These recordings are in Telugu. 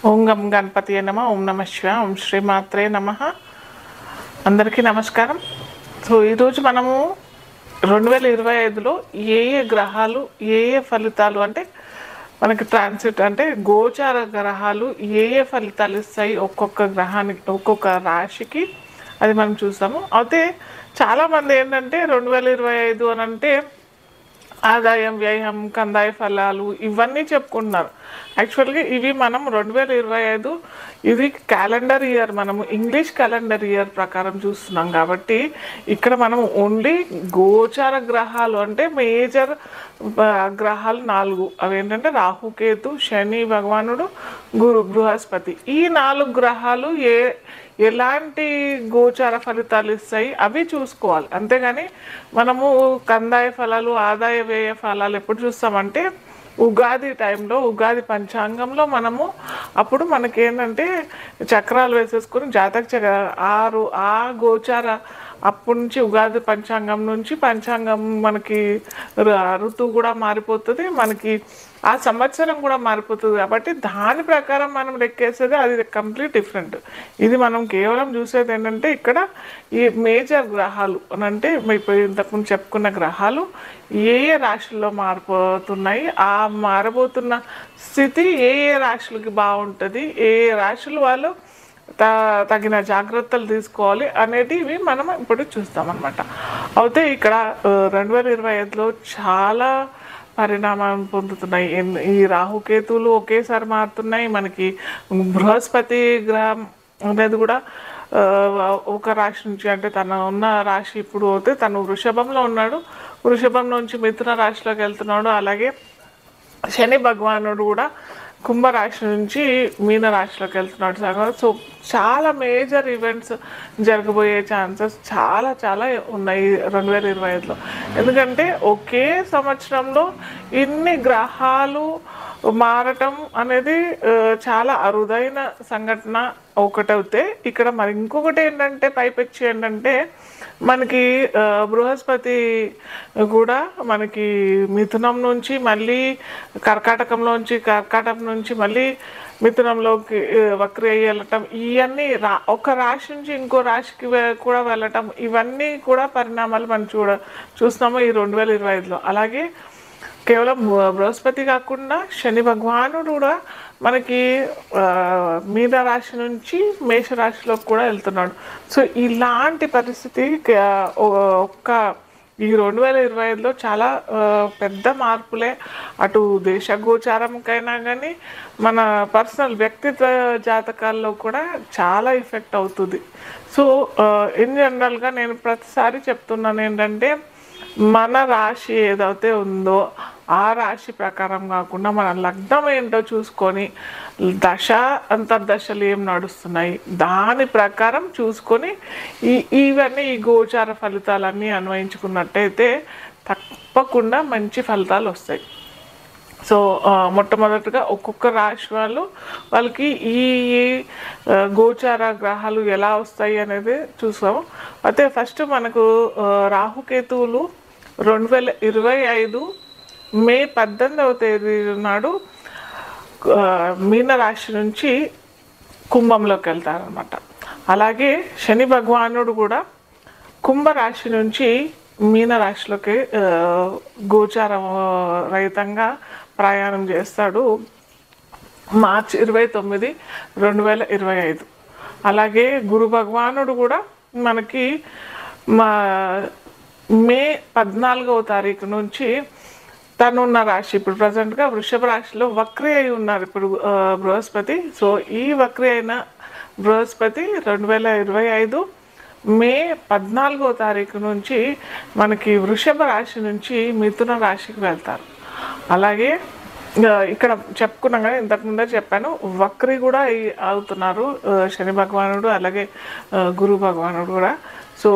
ఓం గం గణపతియే నమః. ఓం నమః శివాయ. ఓం శ్రీమాత్రే నమః. అందరికీ నమస్కారం. సో ఈరోజు మనము 2025లో ఏ ఏ గ్రహాలు ఏ ఏ ఫలితాలు అంటే మనకి ట్రాన్సిట్ అంటే గోచార గ్రహాలు ఏ ఏ ఫలితాలు ఇస్తాయి ఒక్కొక్క గ్రహానికి ఒక్కొక్క రాశికి అది మనం చూస్తాము. అయితే చాలామంది ఏంటంటే 2025 అని అంటే ఆదాయం వ్యయం కందాయ ఫలాలు ఇవన్నీ చెప్పుకుంటున్నారు. యాక్చువల్గా ఇవి మనం 2025 ఇది క్యాలెండర్ ఇయర్, మనము ఇంగ్లీష్ క్యాలెండర్ ఇయర్ ప్రకారం చూస్తున్నాం కాబట్టి ఇక్కడ మనం ఓన్లీ గోచార గ్రహాలు అంటే మేజర్ గ్రహాలు 4 అవి ఏంటంటే రాహుకేతు, శని భగవానుడు, గురు, బృహస్పతి. ఈ 4 గ్రహాలు ఎలాంటి గోచార ఫలితాలు ఇస్తాయి అవి చూసుకోవాలి. అంతేగాని మనము కందాయ ఫలాలు ఆదాయ వ్యయ ఫలాలు ఎప్పుడు చూస్తామంటే ఉగాది టైంలో, ఉగాది పంచాంగంలో మనము అప్పుడు మనకేంటంటే చక్రాలు వేసేసుకొని ఆ గోచార అప్పటి నుంచి ఉగాది పంచాంగం నుంచి పంచాంగం మనకి ఋతువు కూడా మారిపోతుంది, మనకి ఆ సంవత్సరం కూడా మారిపోతుంది. కాబట్టి దాని ప్రకారం మనం లెక్కేసేది అది కంప్లీట్ డిఫరెంట్. ఇది మనం కేవలం చూసేది ఏంటంటే ఇక్కడ ఈ మేజర్ గ్రహాలు అని అంటే ఇప్పుడు ఇంతకుముందు చెప్పుకున్న గ్రహాలు ఏ ఏ రాశుల్లో మారిపోతున్నాయి, ఆ మారబోతున్న స్థితి ఏ ఏ రాశులకి బాగుంటుంది, ఏ ఏ రాశులు వాళ్ళు తగిన జాగ్రత్తలు తీసుకోవాలి అనేటివి మనం ఇప్పుడు చూస్తామన్నమాట. అయితే ఇక్కడ 2025లో చాలా పరిణామం పొందుతున్నాయి. ఈ రాహుకేతువులు ఒకేసారి మారుతున్నాయి. మనకి బృహస్పతి గ్రహం అనేది కూడా ఒక రాశి నుంచి అంటే తన ఉన్న రాశి ఇప్పుడు అయితే తను వృషభంలో ఉన్నాడు, వృషభం నుంచి మిథున రాశిలోకి వెళ్తున్నాడు. అలాగే శని భగవానుడు కూడా కుంభరాశి నుంచి మీన రాశిలోకి వెళ్తున్నాడు. సో చాలా మేజర్ ఈవెంట్స్ జరగబోయే ఛాన్సెస్ చాలా చాలా ఉన్నాయి 2025లో. ఎందుకంటే ఒకే సంవత్సరంలో ఇన్ని గ్రహాలు మారటం అనేది చాలా అరుదైన సంఘటన ఒకటవుతే, ఇక్కడ మరి ఇంకొకటి ఏంటంటే పైపెచ్చి ఏంటంటే మనకి బృహస్పతి కూడా మనకి మిథునం నుంచి మళ్ళీ కర్కాటకం నుంచి మళ్ళీ మిథునంలోకి వక్రి అయ్యి వెళ్ళటం, ఇవన్నీ ఒక రాశి నుంచి ఇంకో రాశికి కూడా వెళ్ళటం, ఇవన్నీ కూడా పరిణామాలు మనం చూస్తున్నాము ఈ 2025లో. అలాగే కేవలం బృహస్పతి కాకుండా శని భగవానుడు కూడా మనకి మీన రాశి నుంచి మేషరాశిలోకి కూడా వెళ్తున్నాడు. సో ఇలాంటి పరిస్థితి ఒక్క ఈ 2025లో చాలా పెద్ద మార్పులే అటు దేశ గోచారంకైనా కానీ మన పర్సనల్ వ్యక్తిత్వ జాతకాల్లో కూడా చాలా ఎఫెక్ట్ అవుతుంది. సో ఇన్ జనరల్గా నేను ప్రతిసారి చెప్తున్నాను ఏంటంటే మన రాశి ఏదైతే ఉందో ఆ రాశి ప్రకారం కాకుండా మన లగ్నం ఏంటో చూసుకొని అంతర్దశలు ఏం నడుస్తున్నాయి దాని ప్రకారం చూసుకొని ఇవన్నీ ఈ గోచార ఫలితాలన్నీ అన్వయించుకున్నట్టయితే తప్పకుండా మంచి ఫలితాలు వస్తాయి. సో మొట్టమొదటిగా ఒక్కొక్క రాశి వాళ్ళకి ఈ గోచార గ్రహాలు ఎలా వస్తాయి అనేది చూసాము. అయితే ఫస్ట్ మనకు రాహుకేతువులు 2025 మే 18వ తేదీ నాడు మీనరాశి నుంచి కుంభంలోకి వెళ్తారనమాట. అలాగే శని భగవానుడు కూడా కుంభరాశి నుంచి మీనరాశిలోకి గోచార రహితంగా ప్రయాణం చేస్తాడు మార్చి 29, 2025. అలాగే గురు భగవానుడు కూడా మనకి మే 14వ తారీఖు నుంచి తనున్న రాశి ఇప్పుడు ప్రజెంట్గా వృషభ రాశిలో వక్రి అయి ఉన్నారు ఇప్పుడు బృహస్పతి. సో ఈ వక్రి అయిన బృహస్పతి 2025 మే 14వ తారీఖు నుంచి మనకి వృషభ రాశి నుంచి మిథున రాశికి వెళ్తారు. అలాగే ఇక్కడ చెప్పుకున్నాం కానీ ఇంతకుముందే చెప్పాను, వక్రి కూడా అవుతున్నారు శని భగవానుడు అలాగే గురు భగవానుడు కూడా. సో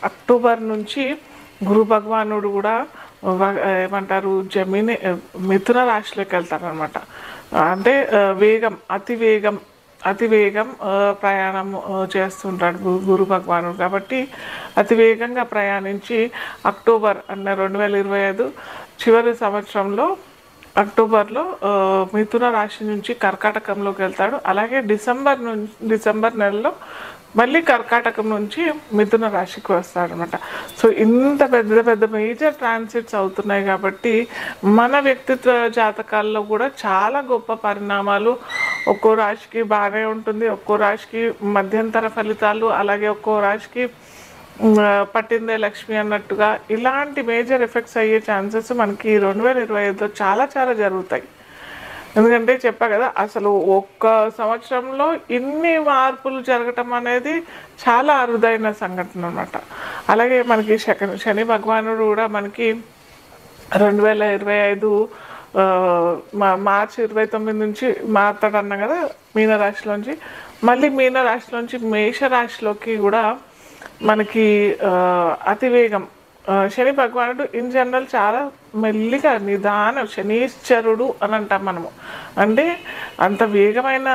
అక్టోబర్ నుంచి గురు భగవానుడు కూడా ఏమంటారు మిథున రాశిలోకి వెళ్తారనమాట. అంటే అతి వేగం ప్రయాణం చేస్తుంటాడు గురు భగవానుడు. కాబట్టి అతి వేగంగా ప్రయాణించి అక్టోబర్ 2025 చివరి సంవత్సరంలో అక్టోబర్లో మిథున రాశి నుంచి కర్కాటకంలోకి వెళ్తాడు. అలాగే డిసెంబర్ నెలలో మళ్ళీ కర్కాటకం నుంచి మిథున రాశికి వస్తాడనమాట. సో ఇంత పెద్ద పెద్ద మేజర్ ట్రాన్సిట్స్ అవుతున్నాయి కాబట్టి మన వ్యక్తిత్వ జాతకాల్లో కూడా చాలా గొప్ప పరిణామాలు, ఒక్కో రాశికి బాగానే ఉంటుంది, ఒక్కో రాశికి మధ్యంతర ఫలితాలు, అలాగే ఒక్కో రాశికి పట్టిందే లక్ష్మి అన్నట్టుగా ఇలాంటి మేజర్ ఎఫెక్ట్స్ అయ్యే ఛాన్సెస్ మనకి 2025లో చాలా చాలా జరుగుతాయి. ఎందుకంటే చెప్పా కదా, అసలు ఒక్క సంవత్సరంలో ఇన్ని మార్పులు జరగటం అనేది చాలా అరుదైన సంఘటన అనమాట. అలాగే మనకి శని భగవానుడు కూడా మనకి 2025 మార్చి 29 నుంచి మారుతాడన్నా కదా మీనరాశిలోంచి. మళ్ళీ మీనరాశిలోంచి మేషరాశిలోకి కూడా మనకి అతివేగం. శని భగవానుడు ఇన్ జనరల్ చాలా మెల్లిగా నిదానం, శనీశ్వరుడు అని అంటాం మనము. అంటే అంత వేగమైన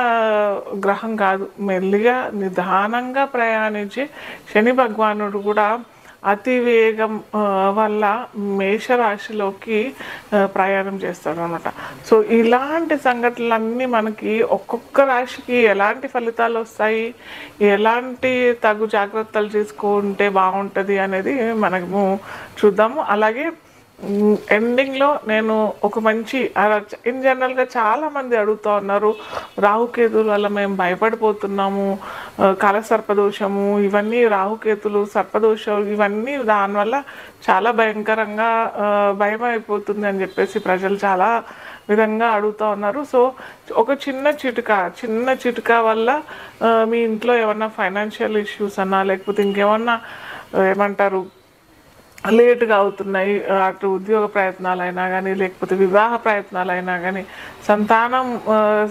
గ్రహం కాదు, మెల్లిగా నిదానంగా ప్రయాణించి శని భగవానుడు కూడా అతివేగం వల్ల మేషరాశిలోకి ప్రయాణం చేస్తాడు అనమాట. సో ఇలాంటి సంఘటనలన్నీ మనకి ఒక్కొక్క రాశికి ఎలాంటి ఫలితాలు వస్తాయి, ఎలాంటి తగు జాగ్రత్తలు తీసుకుంటే బాగుంటుంది అనేది మనము చూద్దాము. అలాగే ఎండింగ్లో నేను ఒక మంచి ఇన్ జనరల్గా చాలామంది అడుగుతూ ఉన్నారు, రాహుకేతుల వల్ల మేము భయపడిపోతున్నాము, కాలసర్పదోషము ఇవన్నీ, రాహుకేతులు సర్పదోషం ఇవన్నీ దానివల్ల చాలా భయంకరంగా భయం అయిపోతుంది అని చెప్పేసి ప్రజలు చాలా విధంగా అడుగుతూ ఉన్నారు. సో ఒక చిన్న చిటుక వల్ల మీ ఇంట్లో ఏమన్నా ఫైనాన్షియల్ ఇష్యూస్ అన్నా, లేకపోతే ఇంకేమన్నా ఏమంటారు లేటుగా అవుతున్నాయి, అటు ఉద్యోగ ప్రయత్నాలైనా కానీ, లేకపోతే వివాహ ప్రయత్నాలైనా కానీ, సంతానం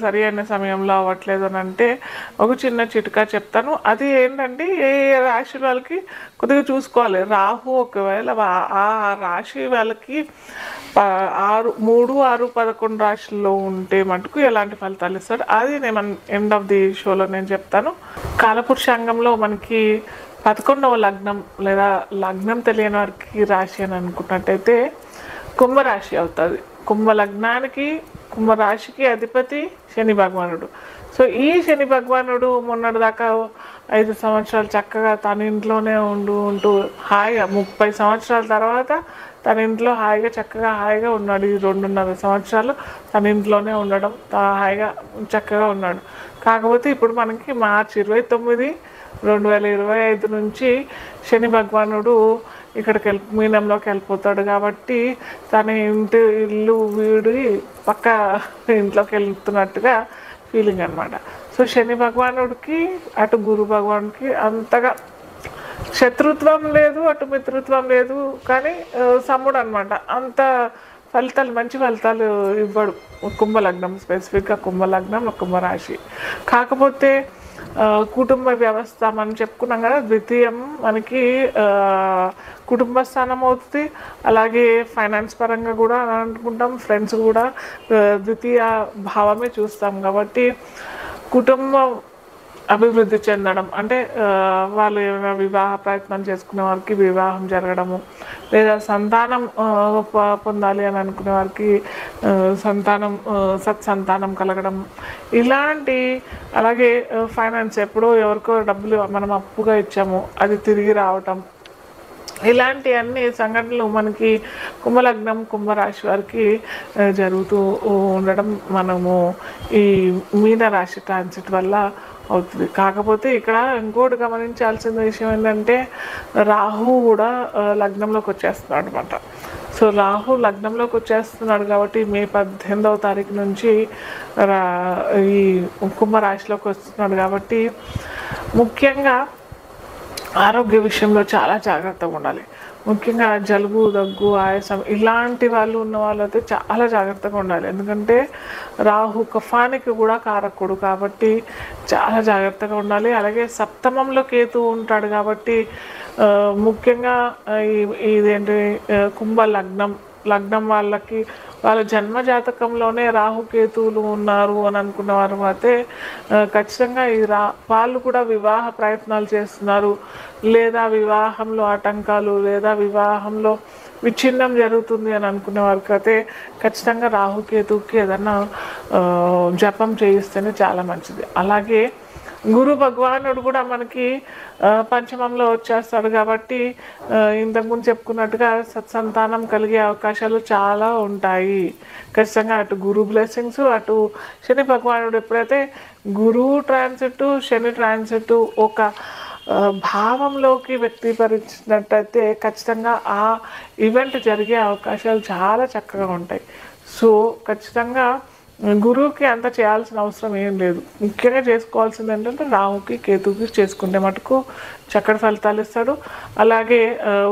సరి అయిన సమయంలో అవ్వట్లేదు అని అంటే ఒక చిన్న చిట్కా చెప్తాను. అది ఏంటంటే ఏ రాశి వాళ్ళకి కొద్దిగా చూసుకోవాలి. రాహు ఒకవేళ ఆ రాశి వాళ్ళకి 3, 6, 11 రాశుల్లో ఉంటే మటుకు ఎలాంటి ఫలితాలు ఇస్తాడు అది నేను ఎండ్ ఆఫ్ ది షోలో నేను చెప్తాను. కాలపురుషాంగంలో మనకి 11వ లగ్నం లేదా లగ్నం తెలియని వారికి రాశి అని అనుకున్నట్టయితే కుంభరాశి అవుతుంది. కుంభలగ్నానికి కుంభరాశికి అధిపతి శని భగవానుడు. సో ఈ శని భగవానుడు మొన్నటిదాకా 5 సంవత్సరాలు చక్కగా తన ఇంట్లోనే ఉంటూ హాయిగా 30 సంవత్సరాల తర్వాత తన ఇంట్లో హాయిగా ఉన్నాడు. ఈ 2.5 సంవత్సరాలు తన ఇంట్లోనే ఉండడం, హాయిగా చక్కగా ఉన్నాడు. కాకపోతే ఇప్పుడు మనకి మార్చి 29, 2025 నుంచి శని భగవానుడు ఇక్కడికి మీనంలోకి వెళ్ళిపోతాడు. కాబట్టి తన ఇల్లు వీడి పక్క ఇంట్లోకి వెళ్తున్నట్టుగా ఫీలింగ్ అనమాట. సో శని భగవానుడికి అటు గురు భగవానుడికి అంతగా శత్రుత్వం లేదు, అటు మిత్రుత్వం లేదు, కానీ సమ్ముడు అనమాట. అంత మంచి ఫలితాలు ఇవ్వడు కుంభలగ్నం, స్పెసిఫిక్గా కుంభలగ్నం, కుంభరాశి. కాకపోతే కుటుంబ వ్యవస్థ మనం చెప్పుకున్నాం కదా, ద్వితీయం మనకి కుటుంబ స్థానం అవుతుంది. అలాగే ఫైనాన్స్ పరంగా కూడా అనుకుంటాం, ఫ్రెండ్స్ కూడా ద్వితీయ భావమే చూస్తాం. కాబట్టి కుటుంబం అభివృద్ధి చెందడం అంటే వాళ్ళు ఏమైనా వివాహ ప్రయత్నం చేసుకునే వారికి వివాహం జరగడము, లేదా సంతానం పొందాలి అని అనుకునే వారికి సత్సంతానం కలగడం ఇలాంటి. అలాగే ఫైనాన్స్ ఎప్పుడో ఎవరికో డబ్బులు మనం అప్పుగా ఇచ్చాము అది తిరిగి రావటం, ఇలాంటి అన్ని సంఘటనలు మనకి కుంభలగ్నం కుంభరాశి వారికి జరుగుతూ ఉండడం మనము ఈ మీనరాశి ట్రాన్సిట్ వల్ల అవుతుంది. కాకపోతే ఇక్కడ ఇంకోటి గమనించాల్సిన విషయం ఏంటంటే రాహు కూడా లగ్నంలోకి వచ్చేస్తున్నాడు అనమాట. సో రాహు లగ్నంలోకి వచ్చేస్తున్నాడు కాబట్టి మే 18వ తారీఖు నుంచి ఈ కుంభరాశిలోకి వస్తున్నాడు. కాబట్టి ముఖ్యంగా ఆరోగ్య విషయంలో చాలా జాగ్రత్తగా ఉండాలి. ముఖ్యంగా జలుబు, దగ్గు, ఆయాసం ఇలాంటి వాళ్ళు ఉన్న వాళ్ళైతే చాలా జాగ్రత్తగా ఉండాలి. ఎందుకంటే రాహు కఫానికి కూడా కారకుడు కాబట్టి చాలా జాగ్రత్తగా ఉండాలి. అలాగే సప్తమంలో కేతు ఉంటాడు కాబట్టి ముఖ్యంగా ఇదేంటి కుంభ లగ్నం వాళ్ళకి వాళ్ళ జన్మ జాతకంలోనే రాహుకేతువులు ఉన్నారు అని అనుకున్న వారు అయితే ఖచ్చితంగా వాళ్ళు కూడా వివాహ ప్రయత్నాలు చేస్తున్నారు, లేదా వివాహంలో ఆటంకాలు, లేదా వివాహంలో విచ్ఛిన్నం జరుగుతుంది అని అనుకునే వారికి అయితే ఖచ్చితంగా రాహుకేతువుకి ఏదన్నా జపం చేయిస్తేనే చాలా మంచిది. అలాగే గురు భగవానుడు కూడా మనకి పంచమంలో వచ్చేస్తాడు కాబట్టి ఇంతకుముందు చెప్పుకున్నట్టుగా సత్సంతానం కలిగే అవకాశాలు చాలా ఉంటాయి. ఖచ్చితంగా అటు గురు బ్లెస్సింగ్స్, అటు శని భగవానుడు ఎప్పుడైతే గురువు ట్రాన్సిట్, శని ట్రాన్సిట్ ఒక భావంలోకి వ్యక్తీకరించినట్టయితే ఖచ్చితంగా ఆ ఈవెంట్ జరిగే అవకాశాలు చాలా చక్కగా ఉంటాయి. సో ఖచ్చితంగా గురువుకి అంత చేయాల్సిన అవసరం ఏం లేదు. ముఖ్యంగా చేసుకోవాల్సింది ఏంటంటే రాహుకి కేతువుకి చేసుకునే మటుకు చక్కటి ఫలితాలు ఇస్తాడు. అలాగే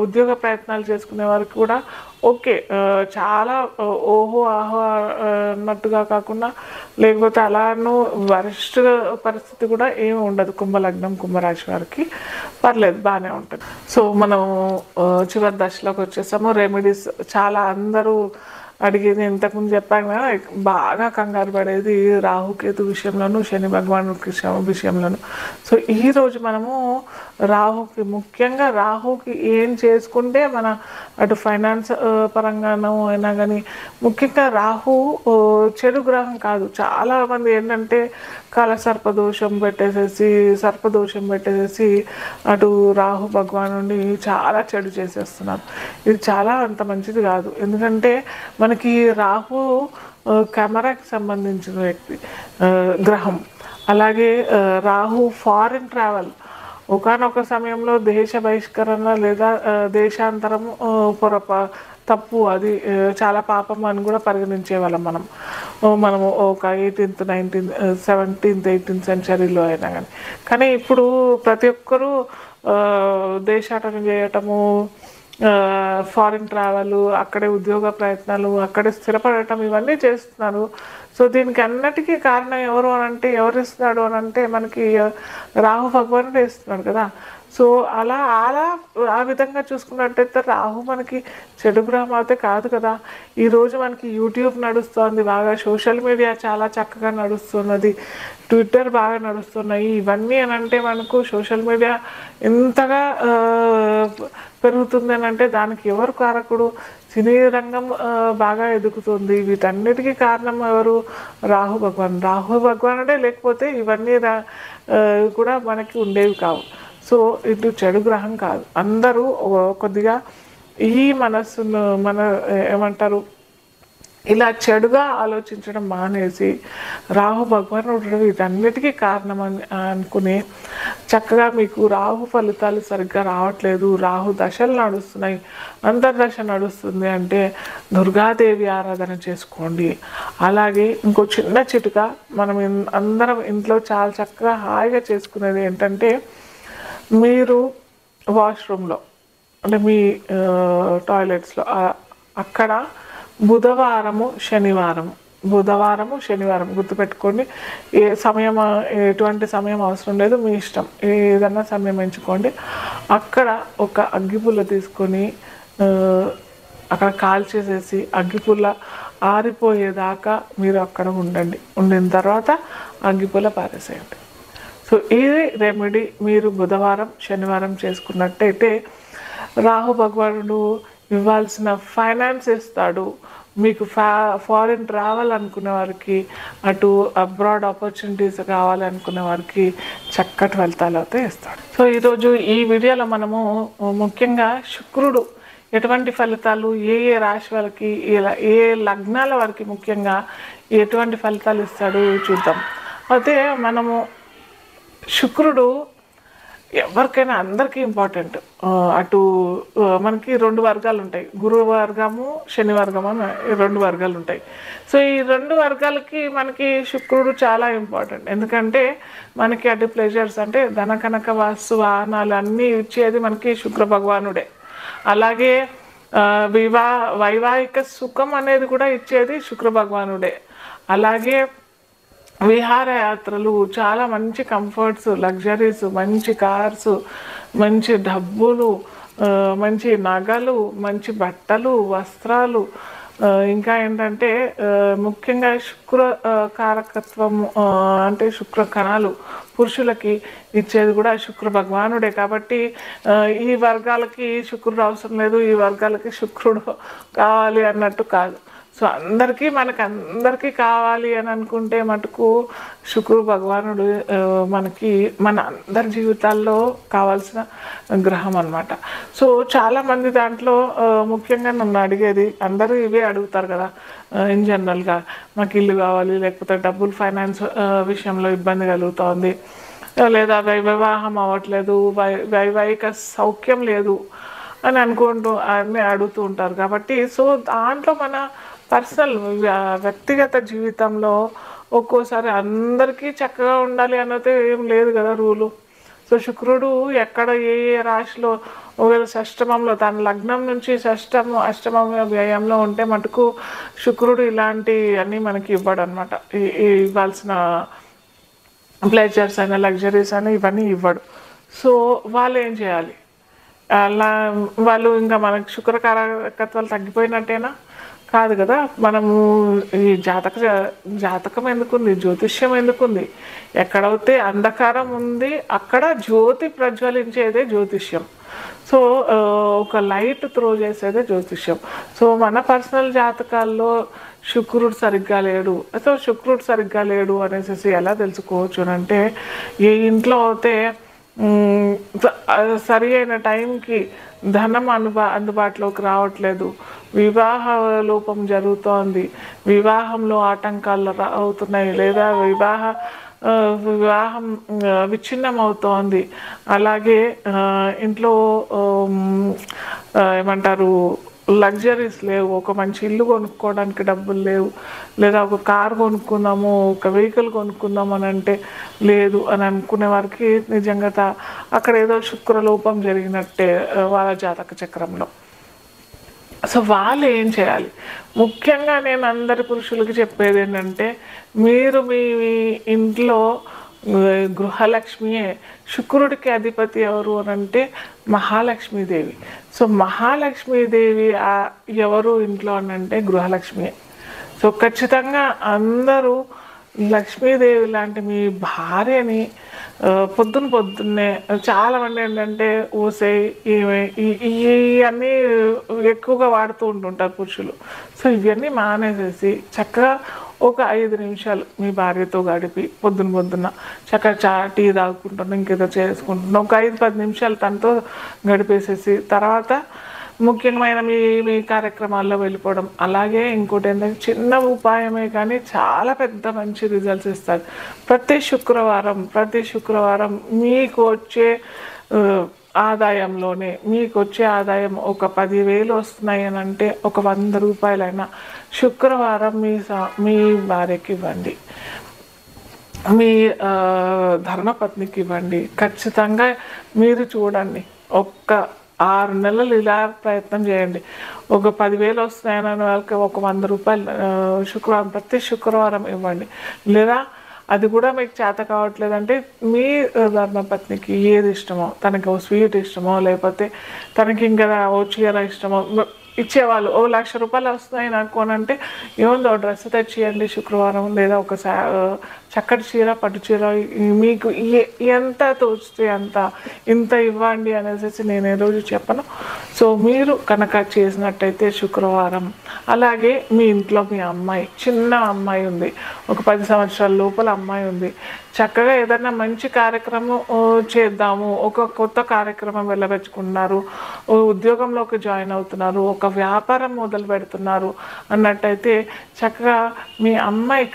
ఉద్యోగ ప్రయత్నాలు చేసుకునే వారికి కూడా ఓకే, చాలా ఓహో ఆహో అన్నట్టుగా కాకుండా, లేకపోతే అలానూ వరిష్ట పరిస్థితి కూడా ఏమి ఉండదు. కుంభలగ్నం కుంభరాశి వారికి పర్లేదు, బాగానే ఉంటుంది. సో మనం చివరి దశలోకి వచ్చేసాము. రెమెడీస్ చాలా అందరూ అడిగేది ఇంతకుముందు చెప్పాను కదా, బాగా కంగారు పడేది రాహుకేతు విషయంలోను, శని భగవాను విషయంలోను. సో ఈరోజు మనము రాహుకి, ముఖ్యంగా రాహుకి ఏం చేసుకుంటే మన అటు ఫైనాన్స్ పరంగానూ అయినా కానీ, ముఖ్యంగా రాహు చెడు గ్రహం కాదు. చాలామంది ఏంటంటే సర్పదోషం పెట్టేసేసి అటు రాహు భగవాను నుండి చాలా చెడు చేసేస్తున్నారు. ఇది చాలా అంత మంచిది కాదు. ఎందుకంటే మనకి రాహు కెమెరాకి సంబంధించిన గ్రహం. అలాగే రాహు ఫారిన్ ట్రావెల్, ఒకానొక సమయంలో దేశ బహిష్కరణ లేదా దేశాంతరం తప్పు, అది చాలా పాపం అని కూడా పరిగణించేవాళ్ళం మనము ఒక 18th 19th 17th 18th సెంచరీలో అయినా కానీ ఇప్పుడు ప్రతి ఒక్కరూ దేశాటన చేయటము, ఫారిన్ ట్రావెల్, అక్కడే ఉద్యోగ ప్రయత్నాలు, అక్కడే స్థిరపడటం, ఇవన్నీ చేస్తున్నారు. సో దీనికి అన్నిటికీ కారణం ఎవరు అనంటే, ఎవరిస్తున్నాడు అనంటే మనకి రాహు భగవానుడు ఇస్తున్నాడు కదా. సో అలా ఆ విధంగా చూసుకున్నట్టయితే రాహు మనకి చెడు గ్రహం అయితే కాదు కదా. ఈరోజు మనకి యూట్యూబ్ నడుస్తుంది బాగా, సోషల్ మీడియా చాలా చక్కగా నడుస్తున్నది, ట్విట్టర్ బాగా నడుస్తున్నాయి. ఇవన్నీ అని అంటే మనకు సోషల్ మీడియా ఎంతగా పెరుగుతుంది అని అంటే దానికి ఎవరు కారకుడు? సినీ రంగం బాగా ఎదుగుతుంది. వీటన్నిటికీ కారణం ఎవరు? రాహు భగవానుడే. లేకపోతే ఇవన్నీ కూడా మనకి ఉండేవి కావు. సో ఇటు చెడు గ్రహం కాదు. అందరూ కొద్దిగా ఈ మనస్సును ఏమంటారు, ఇలా చెడుగా ఆలోచించడం మానేసి రాహు భగవానుడు వీటన్నిటికీ కారణం అనుకుని చక్కగా, మీకు రాహు ఫలితాలు సరిగ్గా రావట్లేదు, రాహు దశలు నడుస్తున్నాయి, అంతర్దశ నడుస్తుంది అంటే దుర్గాదేవి ఆరాధన చేసుకోండి. అలాగే ఇంకో చిన్న చిటుక మనం అందరం ఇంట్లో చాలా చక్కగా హాయిగా చేసుకునేది ఏంటంటే, మీరు వాష్రూమ్లో అంటే మీ టాయిలెట్స్లో అక్కడ బుధవారము శనివారం గుర్తుపెట్టుకోండి. ఎటువంటి సమయం అవసరం లేదు, మీ ఇష్టం, ఏదన్నా సమయం ఎంచుకోండి. అక్కడ ఒక అగ్గిపుల్ల తీసుకొని అక్కడ కాల్చేసేసి అగ్గిపుల్ల ఆరిపోయేదాకా మీరు అక్కడ ఉండిన తర్వాత అగ్గిపుల్ల పారేసేయండి. సో ఇది రెమెడీ మీరు బుధవారం శనివారం చేసుకున్నట్టయితే రాహు భగవానుడు ఇవ్వాల్సిన ఫైనాన్స్ ఇస్తాడు. మీకు ఫారిన్ ట్రావెల్ అనుకునే వారికి, అటు అబ్రాడ్ ఆపర్చునిటీస్ కావాలనుకునే వారికి చక్కటి ఫలితాలు అయితే ఇస్తాడు. సో ఈరోజు ఈ వీడియోలో మనము ముఖ్యంగా శుక్రుడు ఎటువంటి ఫలితాలు, ఏ రాశి వారికి, ఏ లగ్నాల వారికి ముఖ్యంగా ఎటువంటి ఫలితాలు ఇస్తాడు చూద్దాం. అయితే మనము శుక్రుడు ఎవరికైనా అందరికీ ఇంపార్టెంట్. అటు మనకి 2 వర్గాలు ఉంటాయి, గురు వర్గము శని వర్గము అని 2 వర్గాలు ఉంటాయి. సో ఈ 2 వర్గాలకి మనకి శుక్రుడు చాలా ఇంపార్టెంట్. ఎందుకంటే మనకి అటు ప్లెజర్స్ అంటే ధన కనక వాస్తు వాహనాలు అన్నీ ఇచ్చేది మనకి శుక్ర భగవానుడే. అలాగే వైవాహిక సుఖం అనేది కూడా ఇచ్చేది శుక్ర భగవానుడే. అలాగే విహారయాత్రలు, చాలా మంచి కంఫర్ట్స్, లగ్జరీస్, మంచి కార్స్, మంచి డబ్బులు, మంచి నగలు, మంచి బట్టలు, వస్త్రాలు, ఇంకా ఏంటంటే ముఖ్యంగా శుక్ర కారకత్వం, అంటే శుక్ర కణాలు పురుషులకి ఇచ్చేది కూడా శుక్ర భగవానుడే. కాబట్టి ఈ వర్గాలకి శుక్రుడు అవసరం లేదు, ఈ వర్గాలకి శుక్రుడు కావాలి అన్నట్టు కాదు. సో మనకి కావాలి అని అనుకుంటే మటుకు శుక్రుడు భగవానుడు మనకి మన అందరి జీవితాల్లో కావాల్సిన గ్రహం అన్నమాట. సో చాలామంది దాంట్లో ముఖ్యంగా నన్ను అడిగేది, అందరూ ఇవే అడుగుతారు కదా ఇన్ జనరల్గా, మాకు ఇల్లు కావాలి, లేకపోతే డబ్బులు ఫైనాన్స్ విషయంలో ఇబ్బంది కలుగుతోంది, లేదా వివాహం అవ్వట్లేదు, వైవాహిక సౌఖ్యం లేదు అని అన్నీ అడుగుతూ ఉంటారు. కాబట్టి సో దాంట్లో మన పర్సనల్ వ్యక్తిగత జీవితంలో ఒక్కోసారి అందరికీ చక్కగా ఉండాలి అన్నది ఏం లేదు కదా రూలు. సో శుక్రుడు ఎక్కడ ఏ రాశిలో ఒకవేళ షష్టమంలో, తన లగ్నం నుంచి అష్టమ వ్యయంలో ఉంటే మటుకు శుక్రుడు ఇలాంటి అన్నీ మనకి ఇవ్వడు అనమాట. ఇవ్వాల్సిన ప్లెజర్స్ అయినా లగ్జరీస్ అయినా ఇవన్నీ ఇవ్వడు. సో వాళ్ళు ఏం చేయాలి? అలా వాళ్ళు ఇంకా మనకి శుక్రకారకత్వాలు తగ్గిపోయినట్టేనా? కాదు కదా. మనము ఈ జాతకం ఎందుకుంది, జ్యోతిష్యం ఎందుకుంది? ఎక్కడైతే అంధకారం ఉంది అక్కడ జ్యోతి ప్రజ్వలించేదే జ్యోతిష్యం. సో ఒక లైట్ త్రో చేసేదే జ్యోతిష్యం. సో మన పర్సనల్ జాతకాల్లో శుక్రుడు సరిగ్గా లేడు అనేసి ఎలా తెలుసుకోవచ్చు అంటే, ఏ ఇంట్లో అయితే సరి అయిన టైంకి ధనం అందుబాటులోకి రావట్లేదు, వివాహ లోపం జరుగుతోంది, వివాహంలో ఆటంకాలు అవుతున్నాయి, లేదా వివాహం విచ్ఛిన్నం అవుతోంది, అలాగే ఇంట్లో ఏమంటారు లగ్జరీస్ లేవు, ఒక మంచి ఇల్లు కొనుక్కోవడానికి డబ్బులు లేవు, లేదా ఒక కారు కొనుక్కుందాము, ఒక వెహికల్ కొనుక్కుందాము అని అంటే లేదు అని అనుకునే వారికి నిజంగా అక్కడ ఏదో శుక్రలోపం జరిగినట్టే వాళ్ళ జాతక చక్రంలో. సో వాళ్ళు ఏం చేయాలి? ముఖ్యంగా నేను అందరి పురుషులకి చెప్పేది ఏంటంటే, మీరు మీ ఇంట్లో గృహలక్ష్మియే. శుక్రుడికి అధిపతి ఎవరు అని అంటే మహాలక్ష్మీదేవి. సో మహాలక్ష్మీదేవి ఎవరు ఇంట్లో అని అంటే గృహలక్ష్మియే. సో ఖచ్చితంగా అందరూ లక్ష్మీదేవి లాంటి మీ భార్యని పొద్దున్నే చాలామంది ఏంటంటే ఇవన్నీ ఎక్కువగా వాడుతూ ఉంటుంటారు పురుషులు. సో ఇవన్నీ మానేసేసి చక్కగా ఒక 5 నిమిషాలు మీ భార్యతో గడిపి పొద్దున్న చక్కగా టీ తాగుకుంటున్నాం, ఇంకేదో చేసుకుంటున్నాం, ఒక 5-10 నిమిషాలు తనతో గడిపేసేసి తర్వాత ముఖ్యమైన మీ కార్యక్రమాల్లో వెళ్ళిపోవడం. అలాగే ఇంకోటి ఏంటంటే చిన్న ఉపాయమే కానీ చాలా పెద్ద మంచి రిజల్ట్స్ ఇస్తారు. ప్రతి శుక్రవారం మీకు వచ్చే ఆదాయంలోనే ఆదాయం ఒక 10,000 వస్తున్నాయి అని అంటే ఒక 100 రూపాయలైనా శుక్రవారం మీ భార్యకి ఇవ్వండి, మీ ధర్మపత్నికి ఇవ్వండి. ఖచ్చితంగా మీరు చూడండి, ఒక్క 6 నెలలు ఇలా ప్రయత్నం చేయండి. ఒక 10,000 వస్తున్నాయని వాళ్ళకి ఒక 100 రూపాయలు ప్రతి శుక్రవారం ఇవ్వండి. లేదా అది కూడా మీకు చేత కావట్లేదంటే మీ ధర్మపత్నికి ఏది ఇష్టమో, తనకి ఓ స్వీట్ ఇష్టమో, లేకపోతే తనకి ఇంకా ఓ చీర ఇష్టమో ఇచ్చేవాళ్ళు. ఓ 1,00,000 రూపాయలు వస్తున్నాయి నాకు అని అంటే ఏముందో డ్రెస్ తెచ్చియండి శుక్రవారం, లేదా ఒక చక్కటి చీర, పట్టు చీర, మీకు ఎంత తోచితే ఇంత ఇవ్వండి అనేసి నేను ఏ రోజు చెప్పను. సో మీరు కనుక చేసినట్టయితే శుక్రవారం. అలాగే మీ ఇంట్లో మీ అమ్మాయి, చిన్న అమ్మాయి ఉంది, ఒక 10 సంవత్సరాల లోపల అమ్మాయి ఉంది, చక్కగా ఏదైనా మంచి కార్యక్రమం చేద్దాము, ఒక కొత్త కార్యక్రమం వెళ్ళబెచ్చుకుంటున్నారు, ఉద్యోగంలోకి జాయిన్ అవుతున్నారు, ఒక వ్యాపారం మొదలు పెడుతున్నారు అన్నట్టయితే చక్కగా మీ అమ్మాయి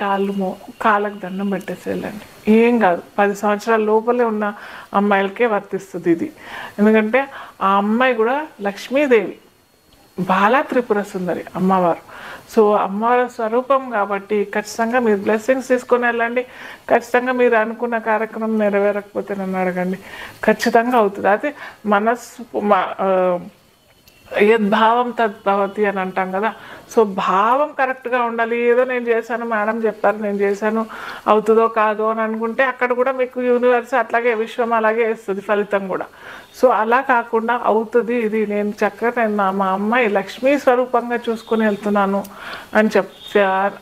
కాళ్ళకు దండం పెట్టేసి వెళ్ళండి. ఏం కాదు, 10 సంవత్సరాల లోపలే ఉన్న అమ్మాయిలకే వర్తిస్తుంది ఇది. ఎందుకంటే ఆ అమ్మాయి కూడా లక్ష్మీదేవి, బాలా త్రిపుర సుందరి అమ్మవారు. సో అమ్మవారి స్వరూపం కాబట్టి ఖచ్చితంగా మీరు బ్లెస్సింగ్స్ తీసుకొని వెళ్ళండి. ఖచ్చితంగా మీరు అనుకున్న కార్యక్రమం నెరవేరకపోతే నన్ను అడగండి, ఖచ్చితంగా అవుతుంది. అయితే యద్భావం తద్భవతి అని అంటాం కదా. సో భావం కరెక్ట్గా ఉండాలి. ఏదో నేను చేశాను, మేడం చెప్పారు నేను చేశాను, అవుతుందో కాదో అని అనుకుంటే అక్కడ కూడా మీకు యూనివర్స్ అట్లాగే, విశ్వం అలాగే వేస్తుంది ఫలితం కూడా. సో అలా కాకుండా అవుతుంది, ఇది నేను చక్కగా మా అమ్మాయి లక్ష్మీ స్వరూపంగా చూసుకొని వెళ్తున్నాను అని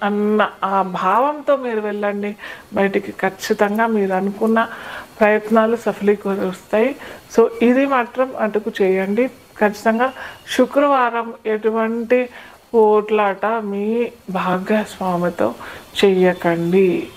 అన్న ఆ భావంతో మీరు వెళ్ళండి. బయటికి ఖచ్చితంగా మీరు అనుకున్న ప్రయత్నాలు సఫలీకరిస్తాయి. సో ఇది మాత్రం అటుకు చేయండి. ఖచ్చితంగా శుక్రవారం ఎటువంటి పోట్లాట మీ భాగస్వామితో చెయ్యకండి.